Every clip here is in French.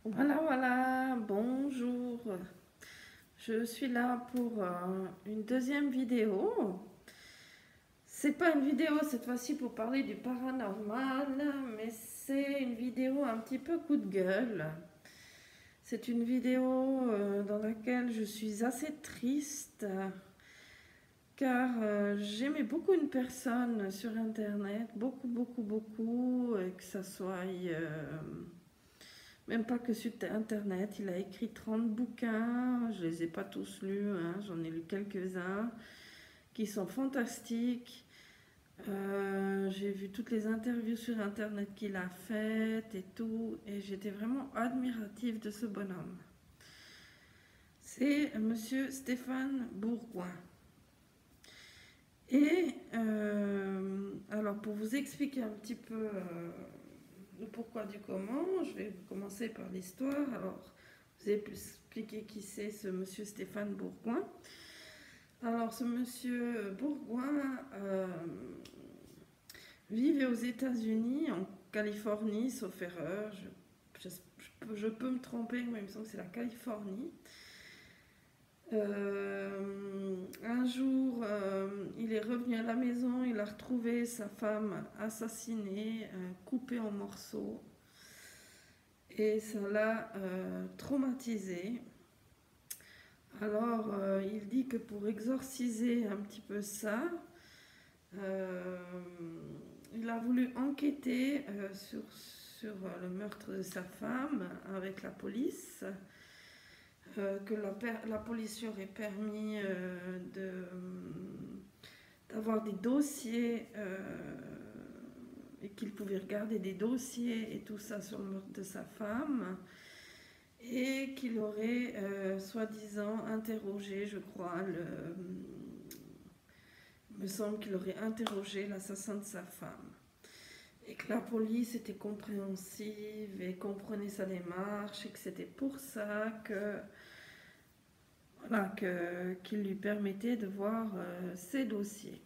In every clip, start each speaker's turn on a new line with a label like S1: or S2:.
S1: Voilà, voilà, bonjour. Je suis là pour une deuxième vidéo. C'est pas une vidéo cette fois-ci pour parler du paranormal, mais c'est une vidéo un petit peu coup de gueule. C'est une vidéo dans laquelle je suis assez triste car j'aimais beaucoup une personne sur internet, beaucoup, beaucoup, beaucoup, et que ça soit même pas que sur Internet, il a écrit 30 bouquins, je les ai pas tous lus, hein, j'en ai lu quelques-uns qui sont fantastiques. J'ai vu toutes les interviews sur Internet qu'il a faites et tout, et j'étais vraiment admirative de ce bonhomme. C'est Monsieur Stéphane Bourgoin. Et alors pour vous expliquer un petit peu le pourquoi du comment, je vais commencer par l'histoire. Alors, vous avez pu expliquer qui c'est ce monsieur Stéphane Bourgoin. Alors, ce monsieur Bourgoin vivait aux États-Unis, en Californie, sauf erreur. Je peux me tromper, mais il me semble que c'est la Californie. Un jour, il est revenu à la maison, il a retrouvé sa femme assassinée, coupée en morceaux. Et ça l'a traumatisé. Alors, il dit que pour exorciser un petit peu ça, euh, il a voulu enquêter sur le meurtre de sa femme avec la police, que la police lui aurait permis d'avoir des dossiers et qu'il pouvait regarder des dossiers et tout ça sur le meurtre de sa femme et qu'il aurait soi-disant interrogé, je crois, il me semble qu'il aurait interrogé l'assassin de sa femme. Et que la police était compréhensive et comprenait sa démarche et que c'était pour ça que voilà, qu'il lui permettait de voir ses dossiers.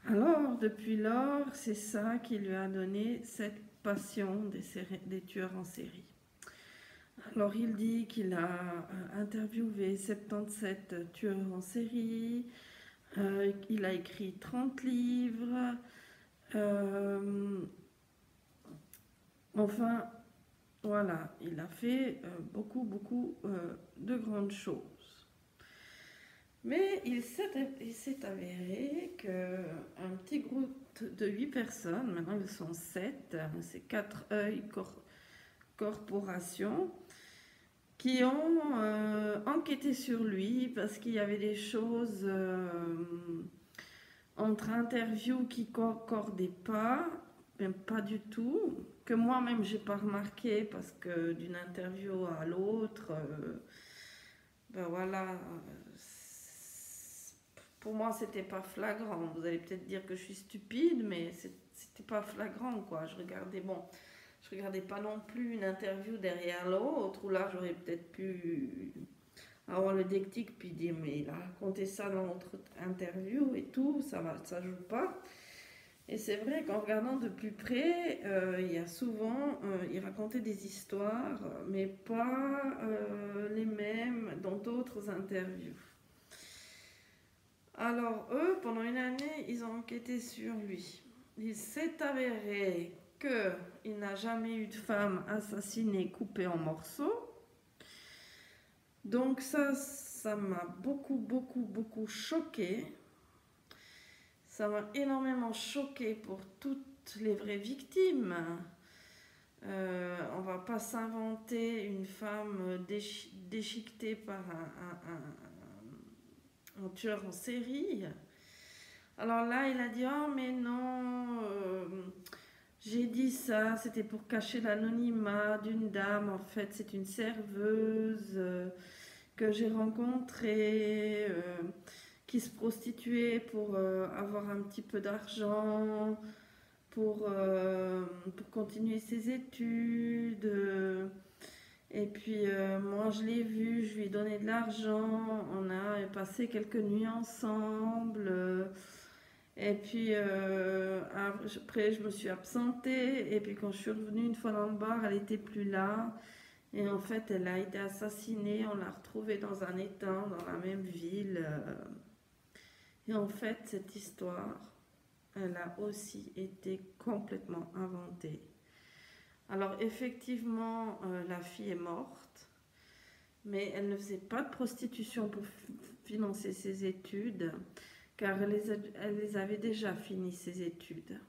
S1: Alors, depuis lors, c'est ça qui lui a donné cette passion des tueurs en série. Alors, il dit qu'il a interviewé 77 tueurs en série, il a écrit 30 livres, euh, enfin, voilà, il a fait beaucoup, beaucoup de grandes choses. Mais il s'est avéré qu'un petit groupe de 8 personnes, maintenant ils sont 7, c'est 4 œils corporations, qui ont enquêté sur lui parce qu'il y avait des choses entre interviews qui concordaient pas, même pas du tout, que moi-même j'ai pas remarqué parce que d'une interview à l'autre, ben voilà, pour moi c'était pas flagrant. Vous allez peut-être dire que je suis stupide, mais c'était pas flagrant quoi. Je regardais pas non plus une interview derrière l'autre, où là j'aurais peut-être pu avoir le déclic puis dire mais il a raconté ça dans notre interview et tout, ça joue pas. Et c'est vrai qu'en regardant de plus près, il y a souvent, il racontait des histoires, mais pas les mêmes dans d'autres interviews. Alors eux, pendant une année, ils ont enquêté sur lui. Il s'est avéré qu'il n'a jamais eu de femme assassinée, coupée en morceaux. Donc ça m'a beaucoup, beaucoup, beaucoup choqué. Ça m'a énormément choqué pour toutes les vraies victimes. On va pas s'inventer une femme déchiquetée par un tueur en série. Alors là, il a dit oh mais non, j'ai dit ça, c'était pour cacher l'anonymat d'une dame. En fait, c'est une serveuse que j'ai rencontrée, qui se prostituait pour avoir un petit peu d'argent, pour continuer ses études. Et puis moi je l'ai vu, je lui ai donné de l'argent, on a passé quelques nuits ensemble. Et puis après je me suis absentée et puis quand je suis revenue une fois dans le bar, elle était plus là. Et en fait, elle a été assassinée, on l'a retrouvée dans un étang dans la même ville. Et en fait, cette histoire, elle a aussi été complètement inventée. Alors effectivement, la fille est morte, mais elle ne faisait pas de prostitution pour financer ses études, car elle les avait déjà finies, ses études.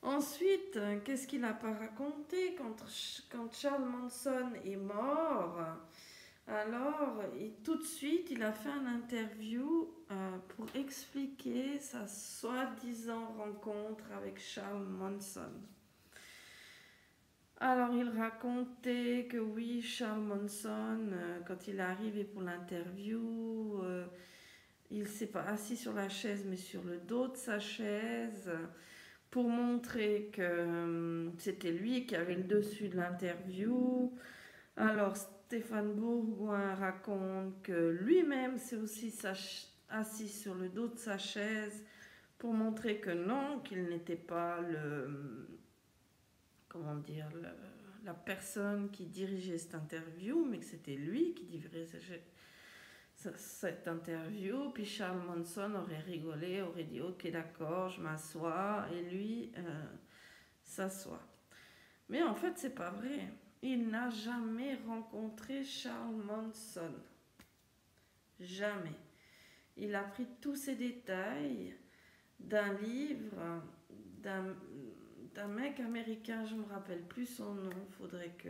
S1: Ensuite, qu'est-ce qu'il n'a pas raconté quand Charles Manson est mort? Alors, tout de suite, il a fait une interview pour expliquer sa soi-disant rencontre avec Charles Manson. Alors, il racontait que oui, Charles Manson, quand il est arrivé pour l'interview, il s'est pas assis sur la chaise, mais sur le dos de sa chaise, pour montrer que c'était lui qui avait le dessus de l'interview. Alors, Stéphane Bourgoin raconte que lui-même s'est aussi assis sur le dos de sa chaise pour montrer que non, qu'il n'était pas comment dire, la personne qui dirigeait cette interview, mais que c'était lui qui dirigeait cette interview. Puis Charles Manson aurait rigolé, aurait dit ok d'accord, je m'assois, et lui s'assoit. Mais en fait, c'est pas vrai. Il n'a jamais rencontré Charles Manson. Jamais. Il a pris tous ces détails d'un livre d'un mec américain, je me rappelle plus son nom, faudrait que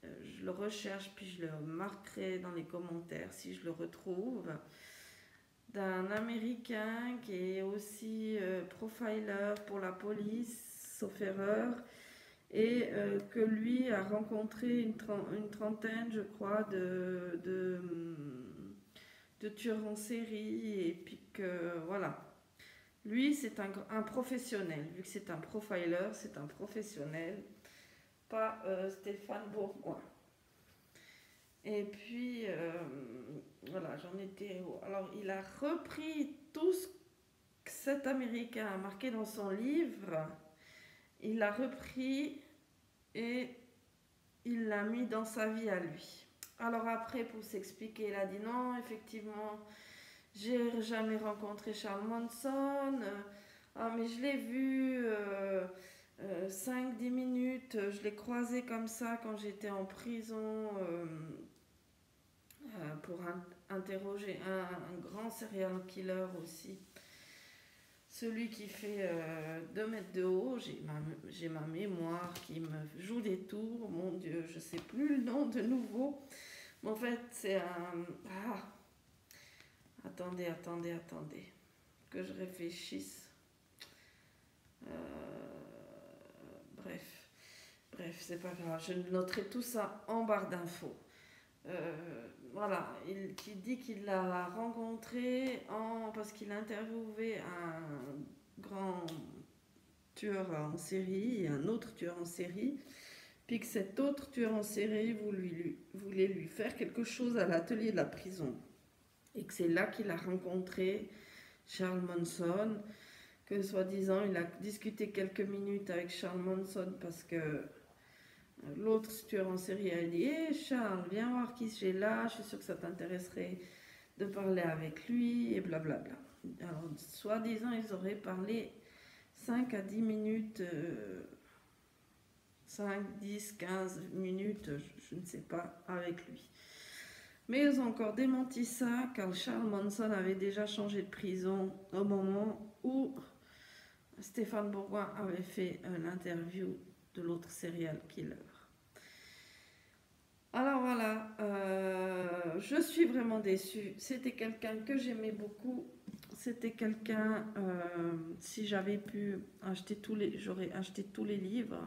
S1: je le recherche puis je le marquerai dans les commentaires si je le retrouve. D'un américain qui est aussi profiler pour la police, sauf erreur, et que lui a rencontré une trentaine, je crois, de tueurs en série, et puis que voilà. Lui, c'est un professionnel. Vu que c'est un profiler, c'est un professionnel, pas Stéphane Bourgoin. Et puis, voilà, j'en étais. Alors, il a repris tout ce que cet Américain a marqué dans son livre. Il l'a repris et il l'a mis dans sa vie à lui. Alors après, pour s'expliquer, il a dit non, effectivement, j'ai jamais rencontré Charles Manson. Ah, mais je l'ai vu 5-10 minutes. Je l'ai croisé comme ça quand j'étais en prison pour interroger un grand serial killer aussi. Celui qui fait 2 mètres de haut, j'ai ma mémoire qui me joue des tours. Mon Dieu, je ne sais plus le nom de nouveau. Mais en fait, c'est un... Ah, attendez. Que je réfléchisse. Bref, c'est pas grave. Je noterai tout ça en barre d'infos. Voilà, qui dit qu'il l'a rencontré parce qu'il a interviewé un grand tueur en série et un autre tueur en série, puis que cet autre tueur en série voulait lui faire quelque chose à l'atelier de la prison. Et que c'est là qu'il a rencontré Charles Manson, que soi-disant il a discuté quelques minutes avec Charles Manson parce que l'autre tueur en série a dit hey Charles, viens voir qui j'ai là, je suis sûre que ça t'intéresserait de parler avec lui, et blablabla. Alors, soi-disant, ils auraient parlé 5 à 10 minutes, 5, 10, 15 minutes, je ne sais pas, avec lui. Mais ils ont encore démenti ça, car Charles Manson avait déjà changé de prison au moment où Stéphane Bourgoin avait fait l'interview de l'autre serial killer. Alors voilà, je suis vraiment déçue. C'était quelqu'un que j'aimais beaucoup. C'était quelqu'un, si j'avais pu acheter j'aurais acheté tous les livres.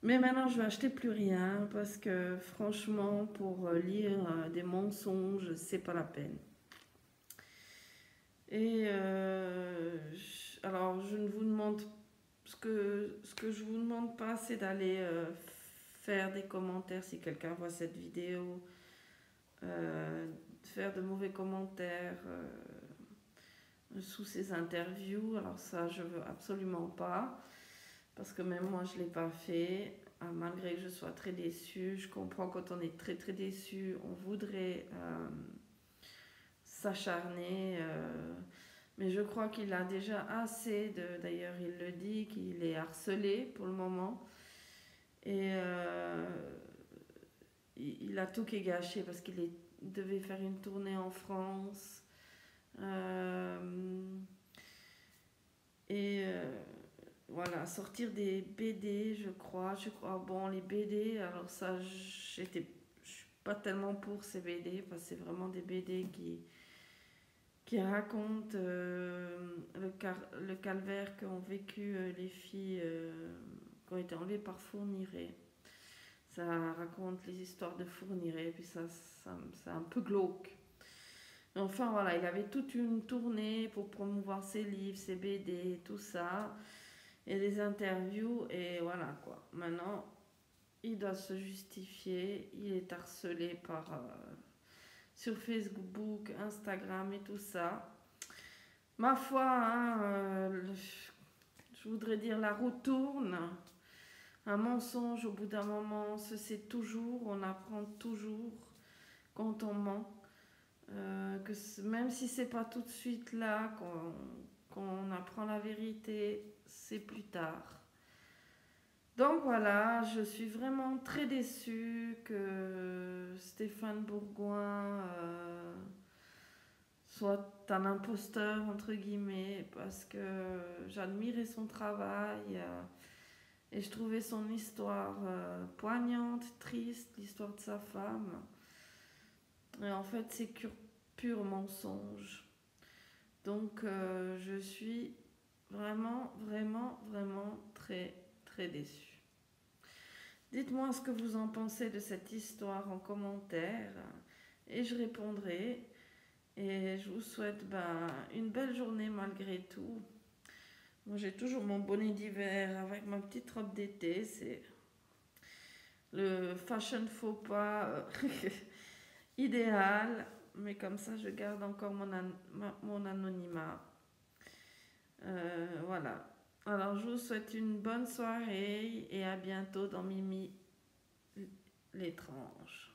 S1: Mais maintenant, je vais acheter plus rien parce que franchement, pour lire des mensonges, c'est pas la peine. Et alors, je ne vous demande ce que je vous demande pas, c'est d'aller faire des commentaires si quelqu'un voit cette vidéo, faire de mauvais commentaires sous ces interviews. Alors ça, je veux absolument pas, parce que même moi, je l'ai pas fait. malgré que je sois très déçue, je comprends quand on est très très déçu, on voudrait s'acharner, mais je crois qu'il a déjà assez d'ailleurs il le dit, qu'il est harcelé pour le moment, et il a tout qui est gâché parce devait faire une tournée en France, et voilà, sortir des BD, je crois, bon, les BD, alors ça, je suis pas tellement pour ces BD, parce que c'est vraiment des BD qui racontent le calvaire qu'ont vécu les filles qui ont été enlevées par Fourniret. Ça raconte les histoires de Fourniret, puis ça c'est un peu glauque. Enfin voilà, il avait toute une tournée pour promouvoir ses livres, ses BD, tout ça, et des interviews, et voilà quoi. Maintenant, il doit se justifier, il est harcelé sur Facebook, Instagram et tout ça. Ma foi, hein, je voudrais dire la roue tourne. Un mensonge au bout d'un moment se sait toujours, on apprend toujours quand on ment. Même si c'est pas tout de suite là qu'on apprend la vérité, c'est plus tard. Donc voilà, je suis vraiment très déçue que Stéphane Bourgoin soit un imposteur, entre guillemets, parce que j'admirais son travail et je trouvais son histoire poignante, triste, l'histoire de sa femme. Et en fait, c'est pur mensonge. Donc je suis vraiment, vraiment, vraiment très, très déçue. Dites-moi ce que vous en pensez de cette histoire en commentaire et je répondrai. Et je vous souhaite une belle journée malgré tout. Moi j'ai toujours mon bonnet d'hiver avec ma petite robe d'été. C'est le fashion faux pas idéal. Mais comme ça je garde encore mon anonymat. Voilà. Alors je vous souhaite une bonne soirée et à bientôt dans Mimi l'étrange.